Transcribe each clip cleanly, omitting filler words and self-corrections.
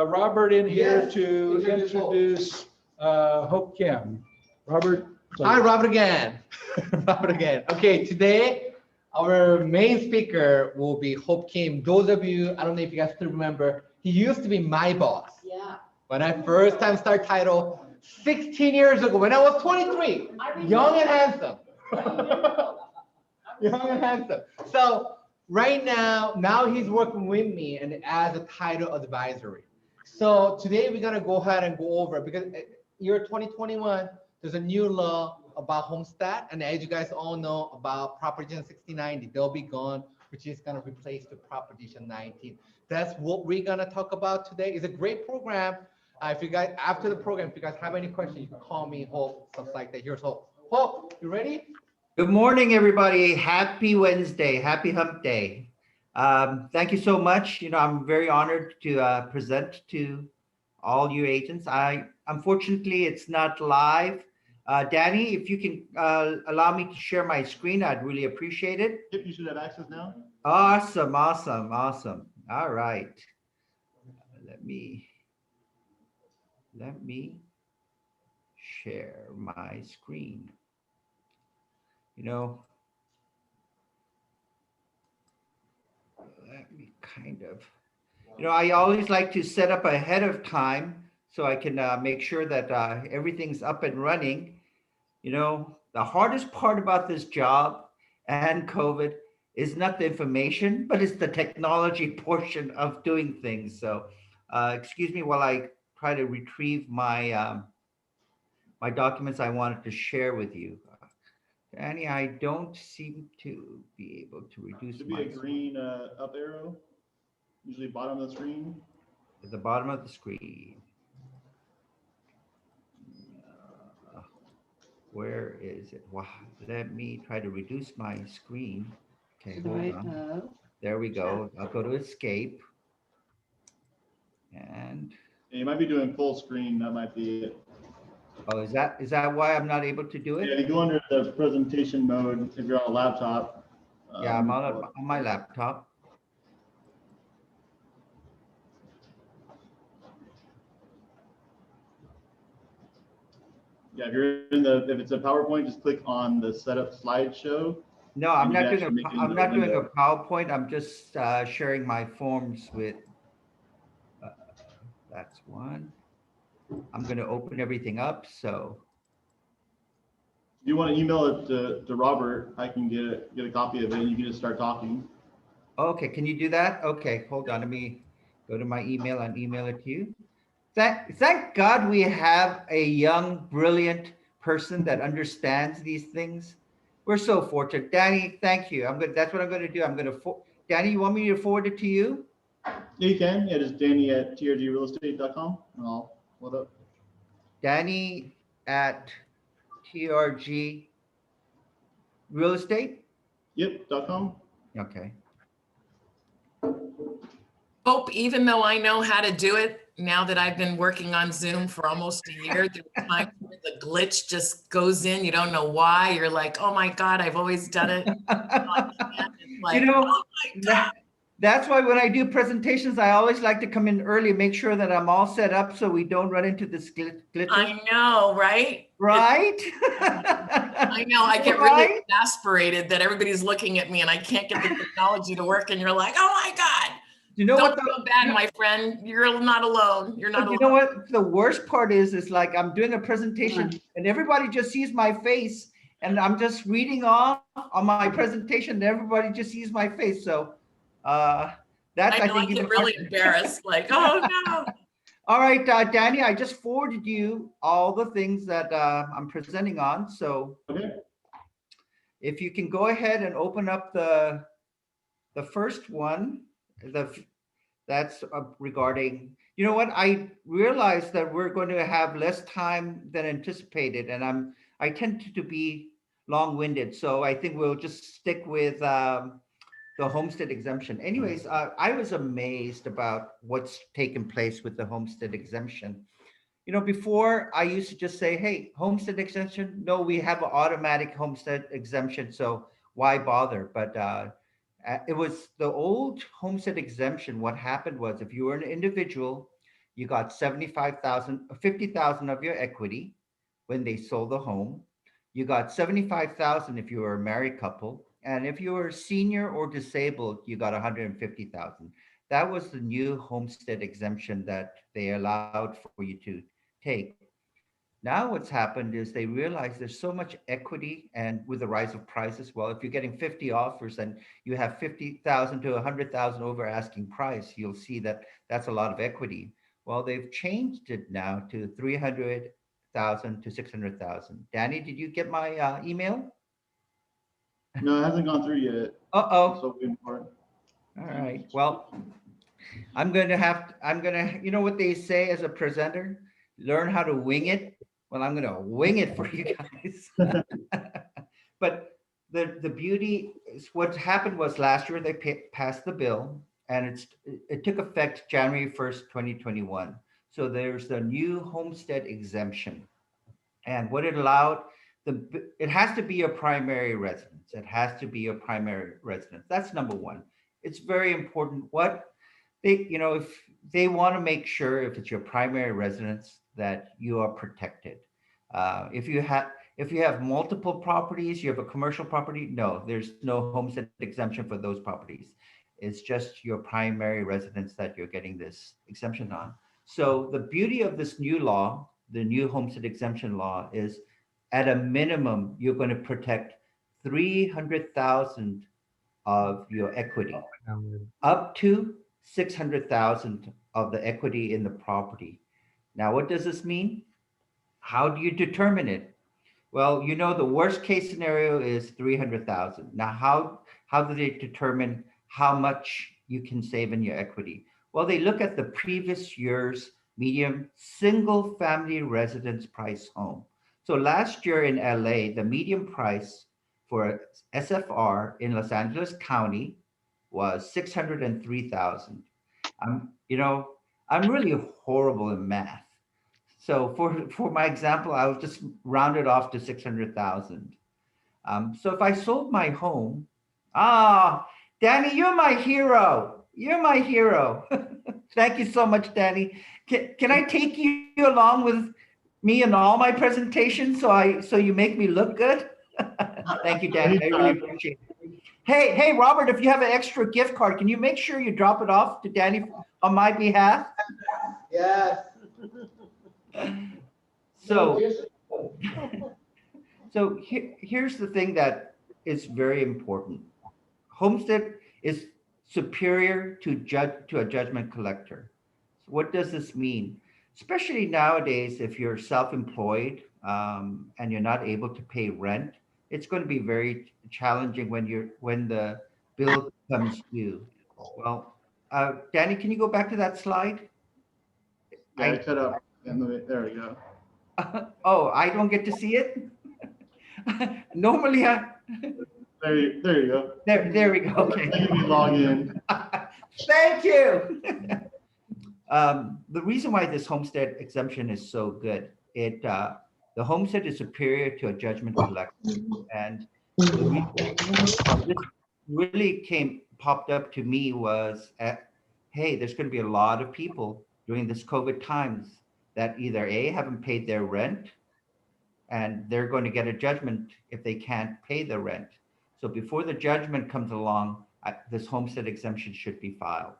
Robert in here Yes, to introduce Hope Kim. Robert. Hi, Robert again. Robert again. Okay, today our main speaker will be Hope Kim. Those of you, I don't know if you guys still remember, he used to be my boss. Yeah. When I first time started Title 16 years ago, when I was 23, young and handsome. Young and handsome. So right now he's working with me and as a title advisory. So today we're gonna go ahead and go over, because year 2021, there's a new law about homestead, and as you guys all know about Proposition 69, they'll be gone, which is gonna replace the Proposition 19. That's what we're gonna talk about today. It's a great program. If you guys, after the program, if you guys have any questions, you can call me, Hope, stuff like that. Here's Hope. Hope, you ready? Good morning, everybody. Happy Wednesday. Happy Hump Day. Thank you so much. I'm very honored to present to all you agents. Unfortunately, it's not live. Danny, if you can allow me to share my screen, I'd really appreciate it. Yep, you should have access now. Awesome, awesome, awesome. All right. Let me share my screen. Let me I always like to set up ahead of time so I can make sure that everything's up and running. The hardest part about this job and COVID is not the information, but it's the technology portion of doing things. So excuse me while I try to retrieve my my documents I wanted to share with you. Danny, I don't seem to be able to reduce. Should be a green up arrow, usually bottom of the screen. At the bottom of the screen. Where is it? Wow, let me try to reduce my screen. Okay, hold on. There we go. I'll go to escape. And you might be doing full screen. That might be it. Oh, is that why I'm not able to do it? Yeah, you go under the presentation mode if you're on a laptop. Yeah, I'm on my laptop. Yeah, if it's a PowerPoint, just click on the setup slideshow. No, I'm not doing a PowerPoint. I'm just sharing my forms with. That's one. I'm going to open everything up. So. If you want to email it to Robert, I can get a copy of it, and you can just start talking. Okay, can you do that? Okay, hold on. Let me go to my email and email it to you. Thank God we have a young, brilliant person that understands these things. We're so fortunate. Danny, thank you. That's what I'm going to do. Danny, you want me to forward it to you? Yeah, you can. Yeah, just Danny at trgrealestate.com, and I'll load up. Danny at TRG Real Estate? Yep, .com. Okay. Hope, even though I know how to do it, now that I've been working on Zoom for almost a year, there are times where the glitch just goes in. You don't know why. You're like, oh my God, I've always done it. It's like, oh my God. That's why when I do presentations, I always like to come in early, make sure that I'm all set up so we don't run into this glitch. I know, right? Right? I know. I get really exasperated that everybody's looking at me and I can't get the technology to work. And you're like, oh my God. You know Don't feel bad, my friend. You're not alone. You're not alone. You know what? The worst part is like I'm doing a presentation and everybody just sees my face and I'm just reading on my presentation and everybody just sees my face. So that's, I think, I get really embarrassed, like, oh no. All right, Danny, I just forwarded you all the things that I'm presenting on. So if you can go ahead and open up the first one, that's regarding, you know what, I realized that we're going to have less time than anticipated, and I tend to be long-winded, so I think we'll just stick with the homestead exemption. Anyways, I was amazed about what's taken place with the homestead exemption. Before I used to just say, hey, homestead exemption, no, we have an automatic homestead exemption, so why bother? But it was the old homestead exemption. What happened was if you were an individual, you got 75,000, 50,000 of your equity when they sold the home. You got 75,000 if you were a married couple. And if you were senior or disabled, you got 150,000. That was the new homestead exemption that they allowed for you to take. Now what's happened is they realize there's so much equity, and with the rise of prices, well, if you're getting 50 offers and you have 50,000 to 100,000 over asking price, you'll see that that's a lot of equity. Well, they've changed it now to 300,000 to 600,000. Danny, did you get my email? No, it hasn't gone through yet. Uh-oh. So waiting for it. All right. Well, I'm gonna, you know what they say as a presenter? Learn how to wing it. Well, I'm gonna wing it for you guys. But the beauty is what happened was last year they passed the bill, and it took effect January 1st, 2021. So there's the new homestead exemption. And what it allowed, it has to be a primary residence. It has to be a primary residence. That's number one. It's very important what they, you know, if they want to make sure if it's your primary residence that you are protected. If you have multiple properties, you have a commercial property, no, there's no homestead exemption for those properties. It's just your primary residence that you're getting this exemption on. So the beauty of this new law, the new homestead exemption law, is at a minimum, you're going to protect 300,000 of your equity, up to 600,000 of the equity in the property. Now, what does this mean? How do you determine it? Well, you know, the worst case scenario is 300,000. Now, how do they determine how much you can save in your equity? Well, they look at the previous year's median single family residence price home. So last year in LA, the median price for SFR in Los Angeles County was 603,000. I'm really horrible in math. So for my example, I will just round it off to 600,000. So if I sold my home, Danny, you're my hero. You're my hero. Thank you so much, Danny. Can I take you along with me in all my presentations so you make me look good? Thank you, Danny. I really appreciate it. Hey, Robert, if you have an extra gift card, can you make sure you drop it off to Danny on my behalf? Yes. So here's the thing that is very important. Homestead is superior to a judgment collector. So what does this mean? Especially nowadays, if you're self-employed and you're not able to pay rent, it's going to be very challenging when the bill comes due. Well, Danny, can you go back to that slide? Yeah, I cut up. There we go. Oh, I don't get to see it? Normally, There you go. there we go. Okay. Let me log in. Thank you. The reason why this homestead exemption is so good, the homestead is superior to a judgment collector, and the reason this really popped up to me was, hey, there's going to be a lot of people during this COVID times that either A, haven't paid their rent, and they're going to get a judgment if they can't pay the rent. So before the judgment comes along, this homestead exemption should be filed.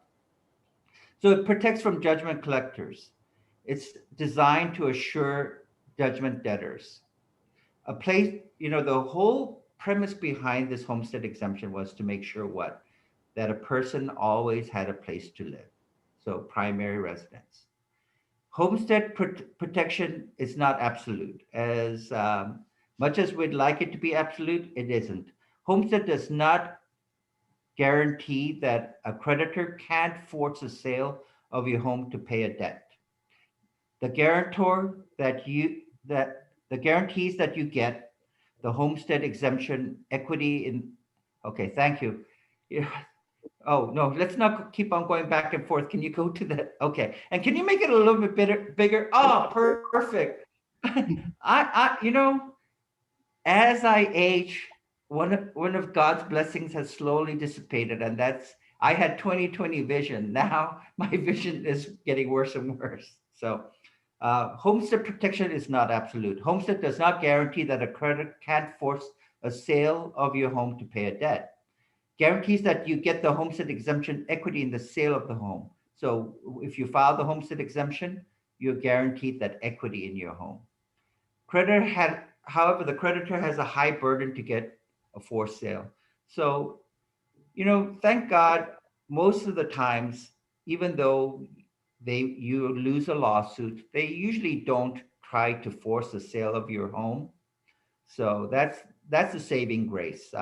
So it protects from judgment collectors. It's designed to assure judgment debtors. The whole premise behind this homestead exemption was to make sure that a person always had a place to live. So primary residence. Homestead protection is not absolute. As much as we'd like it to be absolute, it isn't. Homestead does not guarantee that a creditor can't force a sale of your home to pay a debt. The guarantees that you get, the homestead exemption equity in, okay, thank you. Yeah. Oh, no, let's not keep on going back and forth. Can you go to the, okay. And can you make it a little bit bigger? Oh, perfect. As I age, one of God's blessings has slowly dissipated, and that's I had 20/20 vision. Now my vision is getting worse and worse. So homestead protection is not absolute. Homestead does not guarantee that a creditor can't force a sale of your home to pay a debt. Guarantees that you get the homestead exemption equity in the sale of the home. So if you file the homestead exemption, you're guaranteed that equity in your home. However, the creditor has a high burden to get a forced sale. So, thank God, most of the times, even though you lose a lawsuit, they usually don't try to force the sale of your home. So that's a saving grace.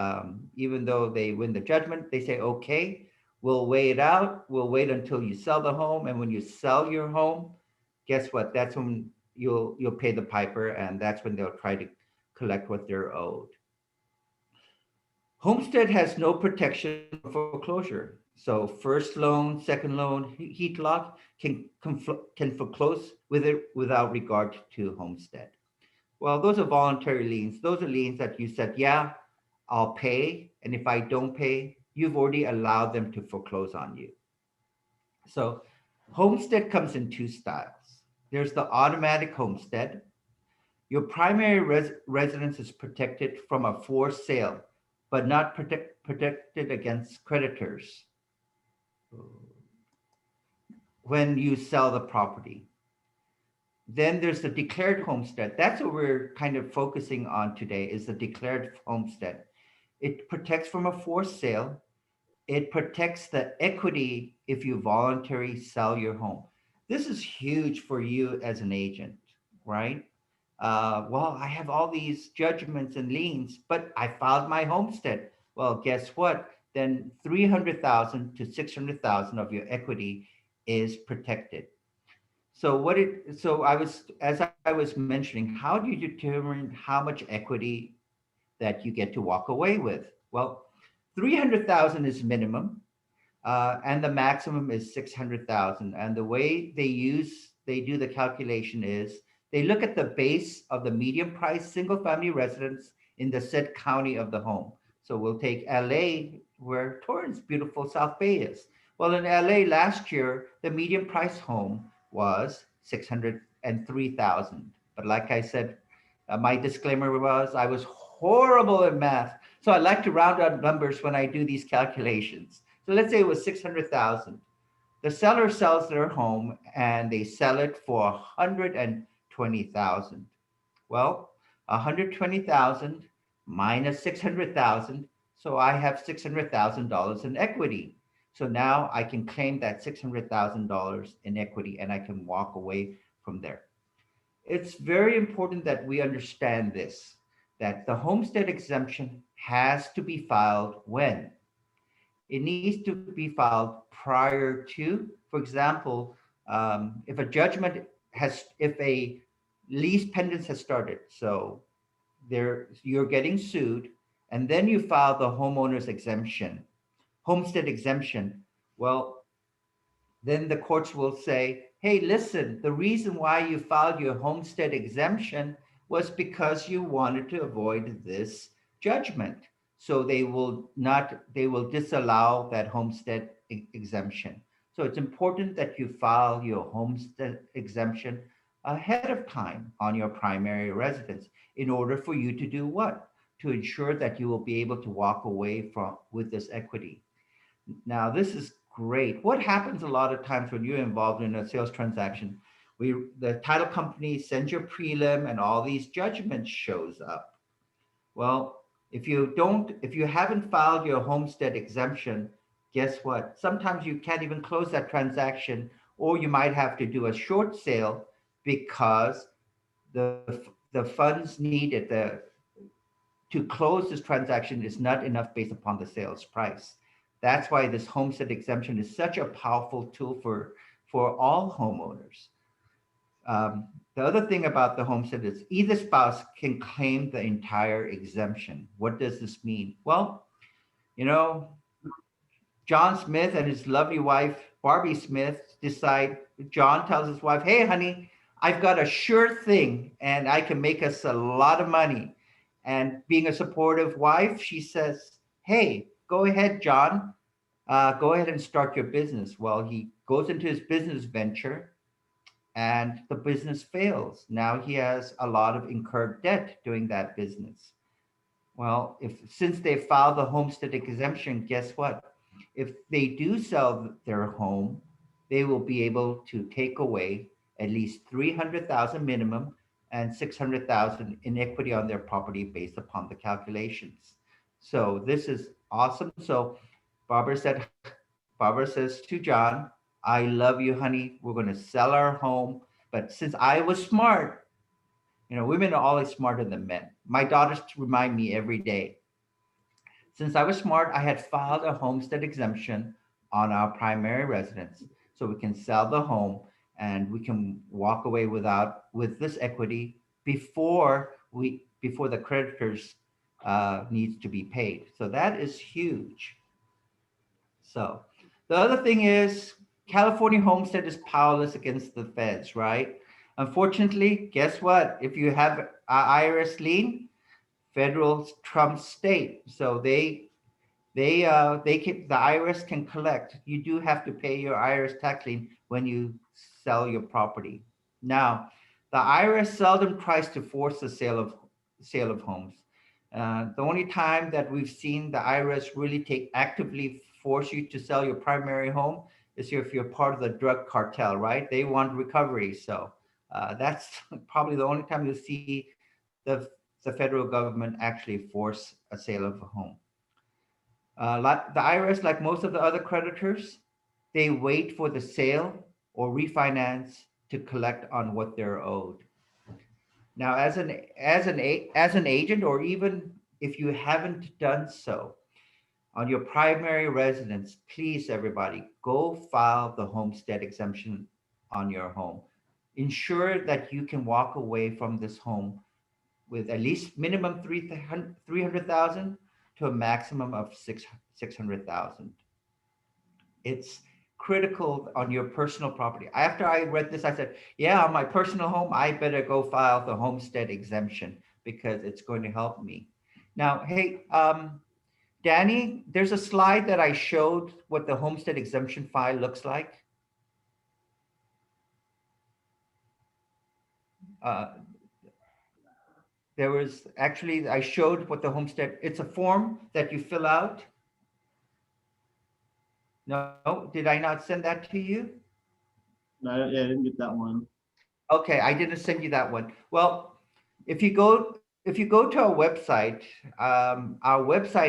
Even though they win the judgment, they say, okay, we'll weigh it out. We'll wait until you sell the home. And when you sell your home, guess what? That's when you'll pay the piper, and that's when they'll try to collect what they're owed. Homestead has no protection for foreclosure. So first loan, second loan, HELOC can foreclose with it without regard to homestead. Well, those are voluntary liens. Those are liens that you said, yeah, I'll pay. And if I don't pay, you've already allowed them to foreclose on you. So homestead comes in two styles. There's the automatic homestead. Your primary residence is protected from a forced sale, but not protected against creditors when you sell the property. Then there's the declared homestead. That's what we're kind of focusing on today, is the declared homestead. It protects from a forced sale. It protects the equity if you voluntarily sell your home. This is huge for you as an agent, right? Well, I have all these judgments and liens, but I filed my homestead. Well, guess what? Then 300,000 to 600,000 of your equity is protected. So as I was mentioning, how do you determine how much equity that you get to walk away with? Well, 300,000 is minimum, and the maximum is 600,000. And the way they do the calculation is they look at the base of the median price single family residence in the said county of the home. So we'll take LA, where Torrance, beautiful South Bay is. Well, in LA last year, the median price home was 603,000. But like I said, my disclaimer was I was horrible at math. So I like to round up numbers when I do these calculations. So let's say it was 600,000. The seller sells their home and they sell it for 120,000. Well, 120,000 minus 600,000. So I have $600,000 in equity. So now I can claim that $600,000 in equity and I can walk away from there. It's very important that we understand this, that the homestead exemption has to be filed when? It needs to be filed prior to, for example, if a lease pendants has started, so you're getting sued, and then you file the homeowner's exemption, homestead exemption, well, then the courts will say, hey, listen, the reason why you filed your homestead exemption was because you wanted to avoid this judgment. So they will disallow that homestead exemption. So it's important that you file your homestead exemption ahead of time on your primary residence in order for you to do what? To ensure that you will be able to walk away with this equity. Now, this is great. What happens a lot of times when you're involved in a sales transaction, the title company sends you a prelim and all these judgments shows up. Well, if you haven't filed your homestead exemption, guess what? Sometimes you can't even close that transaction, or you might have to do a short sale because the funds needed to close this transaction is not enough based upon the sales price. That's why this homestead exemption is such a powerful tool for all homeowners. The other thing about the homestead is either spouse can claim the entire exemption. What does this mean? Well, John Smith and his lovely wife, Barbie Smith, John tells his wife, hey, honey, I've got a sure thing and I can make us a lot of money. And being a supportive wife, she says, hey, go ahead, John, go ahead and start your business. Well, he goes into his business venture and the business fails. Now he has a lot of incurred debt doing that business. Well, if since they filed the homestead exemption, guess what? If they do sell their home, they will be able to take away at least 300,000 minimum and 600,000 in equity on their property based upon the calculations. So this is awesome. So Barbara said, Barbara says to John, I love you, honey. We're going to sell our home. But since I was smart, women are always smarter than men. My daughters remind me every day. Since I was smart, I had filed a homestead exemption on our primary residence. So we can sell the home and we can walk away with this equity before the creditors needs to be paid. So that is huge. So the other thing is California homestead is powerless against the feds, right? Unfortunately, guess what? If you have an IRS lien, federal trumps state. So the IRS can collect. You do have to pay your IRS tax lien when you sell your property. Now, the IRS seldom tries to force the sale of homes. The only time that we've seen the IRS really actively force you to sell your primary home is if you're part of the drug cartel, right? They want recovery. So that's probably the only time you'll see the federal government actually force a sale of a home. Like the IRS, like most of the other creditors, they wait for the sale or refinance to collect on what they're owed. Now, as an agent, or even if you haven't done so, on your primary residence, please, everybody, go file the homestead exemption on your home. Ensure that you can walk away from this home with at least minimum 300,000 to a maximum of 600,000. It's critical on your personal property. After I read this, I said, yeah, on my personal home, I better go file the homestead exemption because it's going to help me. Now, hey, Danny, there's a slide that I showed what the homestead exemption file looks like. There was actually, I showed what the homestead, it's a form that you fill out. No, did I not send that to you? No, yeah, I didn't get that one. Okay, I didn't send you that one. Well, if you go to our website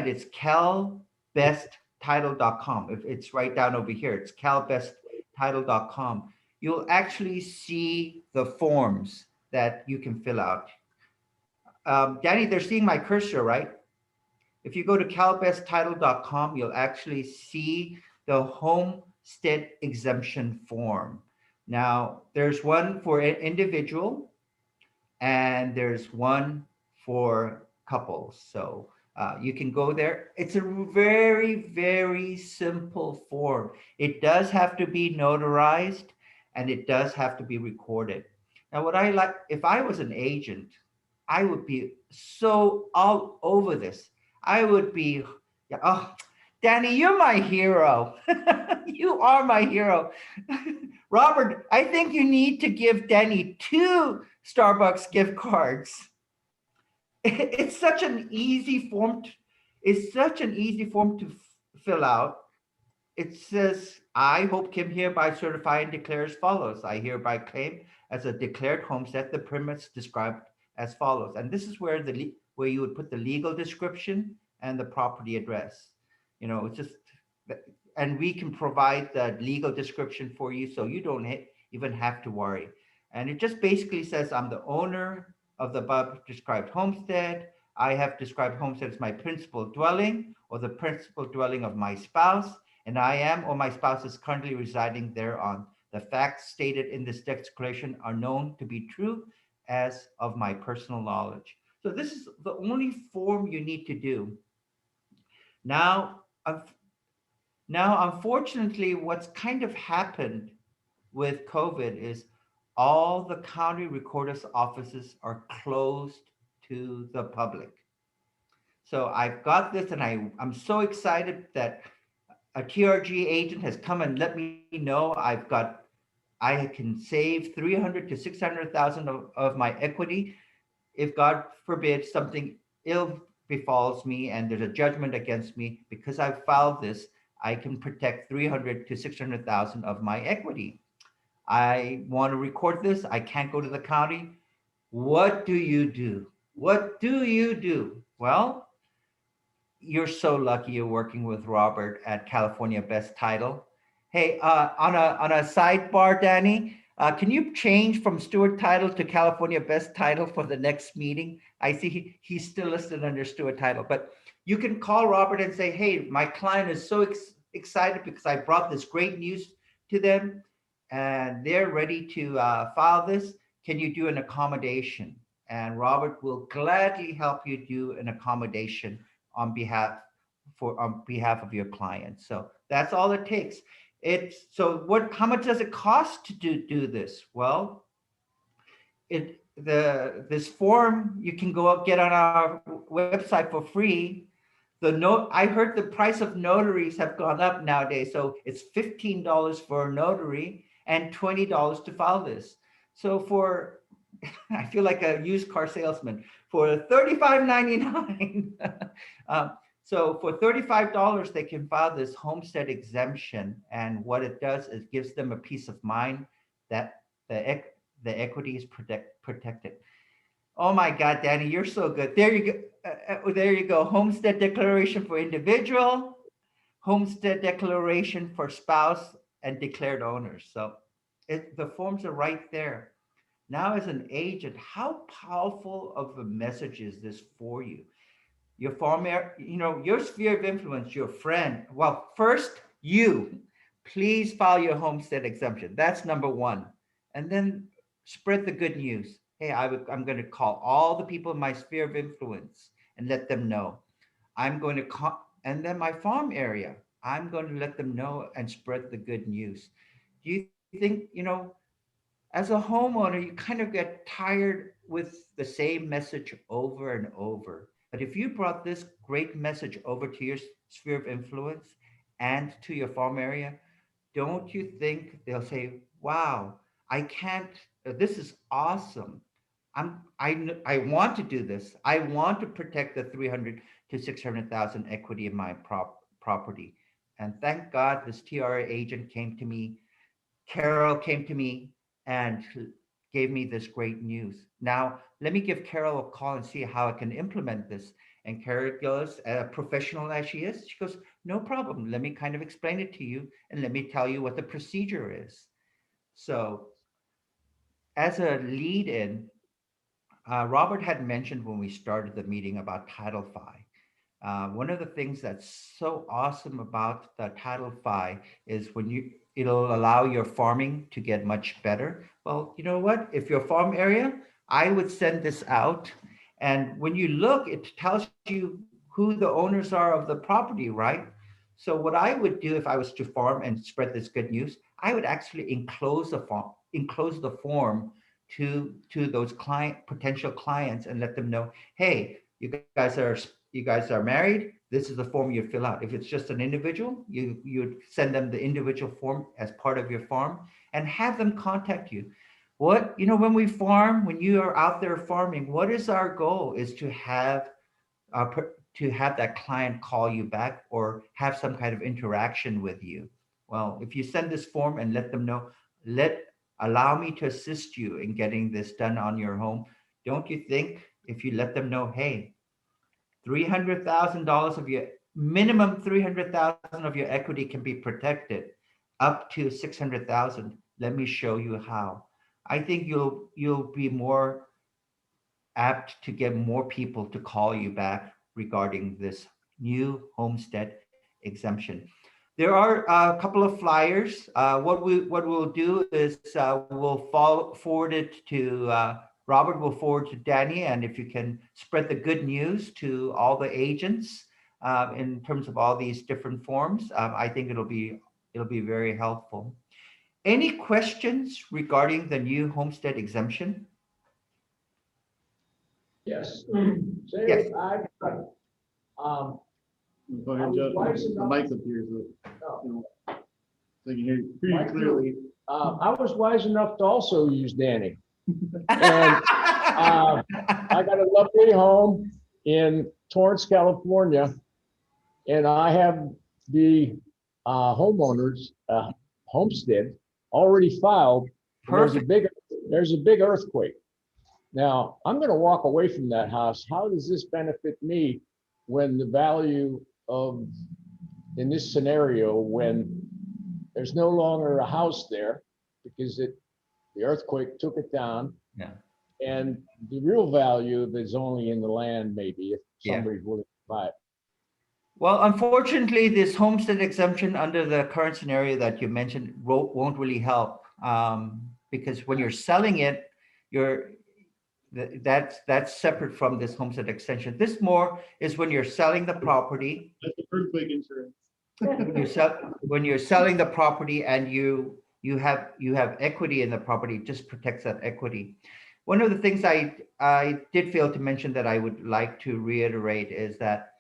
is calbesttitle.com. It's right down over here. It's calbesttitle.com. You'll actually see the forms that you can fill out. Danny, they're seeing my cursor, right? If you go to calbesttitle.com, you'll actually see the homestead exemption form. Now, there's one for an individual and there's one for couples. So you can go there. It's a very, very simple form. It does have to be notarized and it does have to be recorded. Now, what I like, if I was an agent, I would be so all over this. I would be, oh, Danny, you're my hero. You are my hero. Robert, I think you need to give Danny 2 Starbucks gift cards. It's such an easy form. To fill out. It says, I, Hope Kim, hereby certify and declare as follows. I hereby claim as a declared homestead the premise described as follows. And this is where you would put the legal description and the property address. It's just, and we can provide the legal description for you so you don't even have to worry. And it just basically says, I'm the owner of the above described homestead. I have described homestead as my principal dwelling or the principal dwelling of my spouse, and I am or my spouse is currently residing thereon. The facts stated in this declaration are known to be true as of my personal knowledge. So this is the only form you need to do. Now, unfortunately, what's kind of happened with COVID is all the county recorder's offices are closed to the public. So I've got this and I'm so excited that a TRG agent has come and let me know I can save 300 to 600,000 of my equity. If God forbid something ill befalls me and there's a judgment against me, because I've filed this, I can protect 300 to 600,000 of my equity. I want to record this. I can't go to the county. What do you do? What do you do? Well, you're so lucky you're working with Robert at California Best Title. Hey, on a sidebar, Danny, can you change from Stewart Title to California Best Title for the next meeting? I see he's still listed under Stewart Title, but you can call Robert and say, hey, my client is so excited because I brought this great news to them and they're ready to file this. Can you do an accommodation? And Robert will gladly help you do an accommodation on behalf of your client. So that's all it takes. How much does it cost to do this? Well, this form you can go up, get on our website for free. I heard the price of notaries have gone up nowadays. So it's $15 for a notary and $20 to file this. So I feel like a used car salesman, for $35.99. So for $35, they can file this homestead exemption. And what it does is gives them a peace of mind that the equity is protected. Oh my God, Danny, you're so good. There you go. There you go. Homestead declaration for individual, homestead declaration for spouse and declared owners. So the forms are right there. Now, as an agent, how powerful of a message is this for you? Your your sphere of influence, your friend. Well, first, please file your homestead exemption. That's number one. And then spread the good news. Hey, I'm going to call all the people in my sphere of influence and let them know. I'm going to call, and then my farm area, I'm going to let them know and spread the good news. Do you think, as a homeowner, you kind of get tired with the same message over and over. But if you brought this great message over to your sphere of influence and to your farm area, don't you think they'll say, wow, this is awesome. I want to do this. I want to protect the 300 to 600,000 equity in my property. And thank God this TRA agent came to me. Carol came to me and gave me this great news. Now, let me give Carol a call and see how I can implement this. And Carol goes, professional as she is, she goes, no problem. Let me kind of explain it to you and let me tell you what the procedure is. So as a lead in, Robert had mentioned when we started the meeting about Title V. One of the things that's so awesome about the Title V is it'll allow your farming to get much better. Well, you know what? If your farm area, I would send this out. And when you look, it tells you who the owners are of the property, right? So what I would do if I was to farm and spread this good news, I would actually enclose the form to those potential clients and let them know, hey, you guys are married. This is the form you fill out. If it's just an individual, you'd send them the individual form as part of your farm and have them contact you. When we farm, when you are out there farming, what is our goal is to have that client call you back or have some kind of interaction with you. Well, if you send this form and let them know, allow me to assist you in getting this done on your home. Don't you think if you let them know, hey, $300,000 of your minimum 300,000 of your equity can be protected up to 600,000. Let me show you how. I think you'll be more apt to get more people to call you back regarding this new homestead exemption. There are a couple of flyers. What we'll do is we'll forward it to Robert. Will forward to Danny, and if you can spread the good news to all the agents in terms of all these different forms, I think it'll be very helpful. Any questions regarding the new homestead exemption? Yes. Yes. Say, Go ahead, Joe. The mic's up here, so, you know, so you can hear you clearly. I was wise enough to also use Danny. And I got a lovely home in Torrance, California, and I have the homeowners homestead already filed. And there's a big earthquake. Now, I'm going to walk away from that house. How does this benefit me when the value of, in this scenario, when there's no longer a house there because the earthquake took it down? Yeah. And the real value is only in the land, maybe, if Yeah. somebody's willing to buy it. Well, unfortunately, this homestead exemption under the current scenario that you mentioned won't really help, because when you're selling it, that's separate from this homestead extension. This more is when you're selling the property. That's the earthquake insurance. When you're selling the property and you have equity in the property, it just protects that equity. One of the things I did fail to mention that I would like to reiterate is that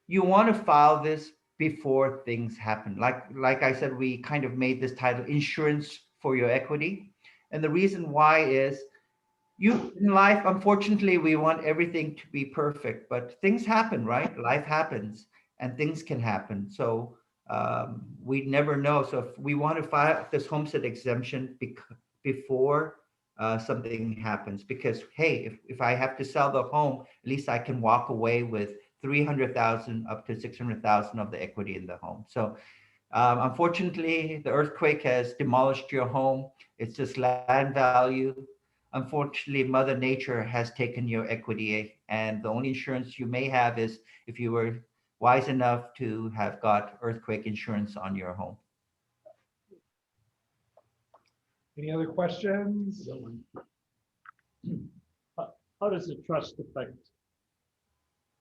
you want to file this before things happen. Like I said, we kind of made this title insurance for your equity. And the reason why is in life, unfortunately, we want everything to be perfect, but things happen, right? Life happens and things can happen. So we never know. So if we want to file this homestead exemption before something happens, because hey, if I have to sell the home, at least I can walk away with 300,000 up to 600,000 of the equity in the home. So unfortunately, the earthquake has demolished your home. It's just land value. Unfortunately, Mother Nature has taken your equity, and the only insurance you may have is if you were wise enough to have got earthquake insurance on your home. Any other questions? How does the trust affect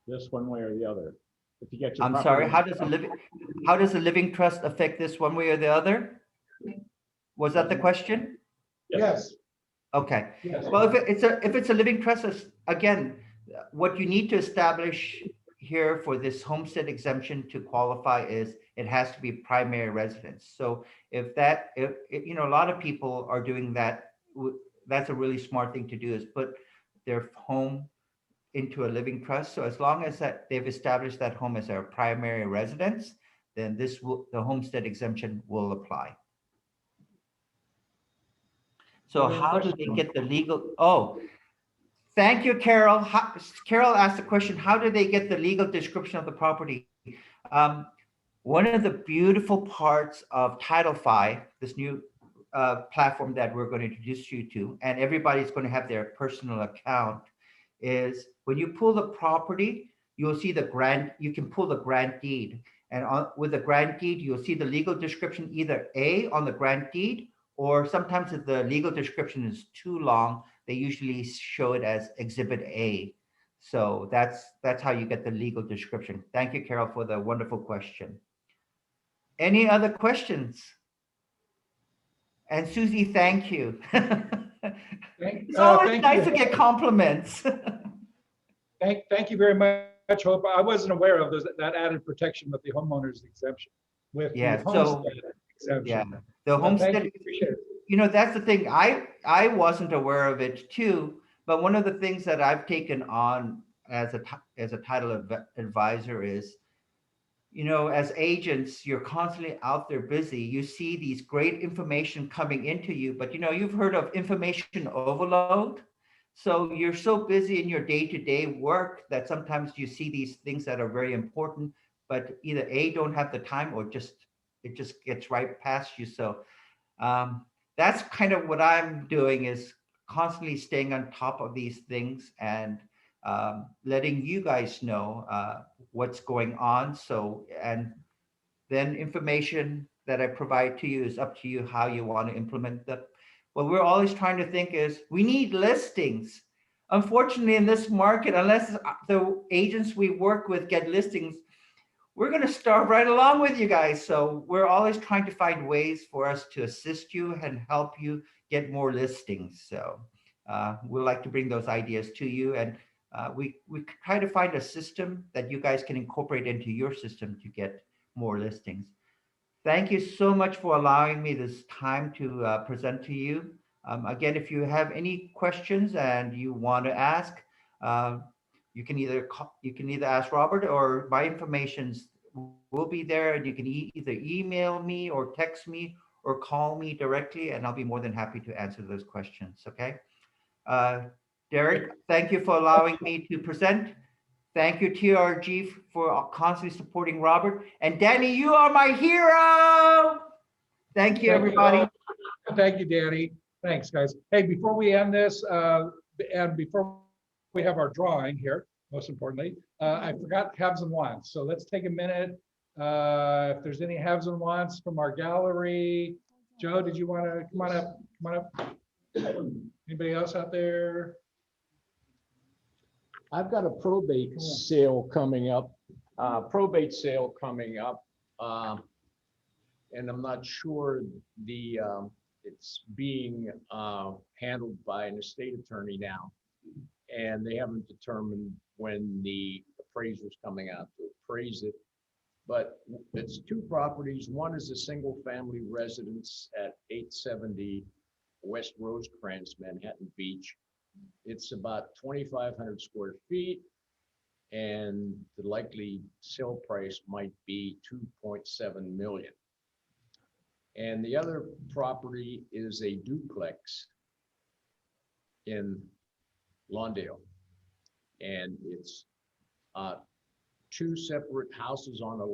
this one way or the other? If you get your I'm property- sorry, how does the living trust affect this one way or the other? Was that the question? Yes. Okay. Yes. Well, if it's a living trust, again, what you need to establish here for this homestead exemption to qualify is it has to be primary residence. So if you know, a lot of people are doing that, that's a really smart thing to do, is put their home into a living trust. So as long as that they've established that home as their primary residence, then the homestead exemption will apply. So how do they get the legal? Oh, thank you, Carol. Carol asked the question, how do they get the legal description of the property? One of the beautiful parts of Title V, this new platform that we're going to introduce you to, and everybody's going to have their personal account, is when you pull the property, you'll see you can pull the grant deed. And with the grant deed, you'll see the legal description, either A, on the grant deed, or sometimes if the legal description is too long, they usually show it as Exhibit A. So that's how you get the legal description. Thank you, Carol, for the wonderful question. Any other questions? And Susie, thank you. It's always nice to get compliments. Thank you very much, Hope. I wasn't aware of that added protection with the homeowner's exemption. With the homestead exemption. Yeah, the homestead, you know, that's the thing. I wasn't aware of it too, but one of the things that I've taken on as a title advisor is, you know, as agents, you're constantly out there busy. You see these great information coming into you, but you know, you've heard of information overload. So you're so busy in your day-to-day work that sometimes you see these things that are very important, but either A, don't have the time, or it just gets right past you. So that's kind of what I'm doing, is constantly staying on top of these things and letting you guys know what's going on. So, and then information that I provide to you is up to you how you want to implement that. What we're always trying to think is we need listings. Unfortunately, in this market, unless the agents we work with get listings, we're going to starve right along with you guys. So we're always trying to find ways for us to assist you and help you get more listings. So we'd like to bring those ideas to you. And we try to find a system that you guys can incorporate into your system to get more listings. Thank you so much for allowing me this time to present to you. Again, if you have any questions and you want to ask, you can either ask Robert, or my information's will be there, and you can either email me or text me or call me directly, and I'll be more than happy to answer those questions. Okay. Derek, thank you for allowing me to present. Thank you, TRG, for constantly supporting Robert. And Danny, you are my hero. Thank you, everybody. Thank you, Danny. Thanks, guys. Hey, before we end this, and before we have our drawing here, most importantly, I forgot haves and wants. So let's take a minute. If there's any haves and wants from our gallery. Joe, did you want to come on up? Come on up. Anybody else out there? I've got a probate sale coming up, and I'm not sure it's being handled by an estate attorney now, and they haven't determined when the appraiser's coming out to appraise it. But it's 2 properties. One is a single-family residence at 870 West Rosecrans, Manhattan Beach. It's about 2,500 square feet, and the likely sale price might be 2.7 million. And the other property is a duplex in Lawndale, and it's 2 separate houses on a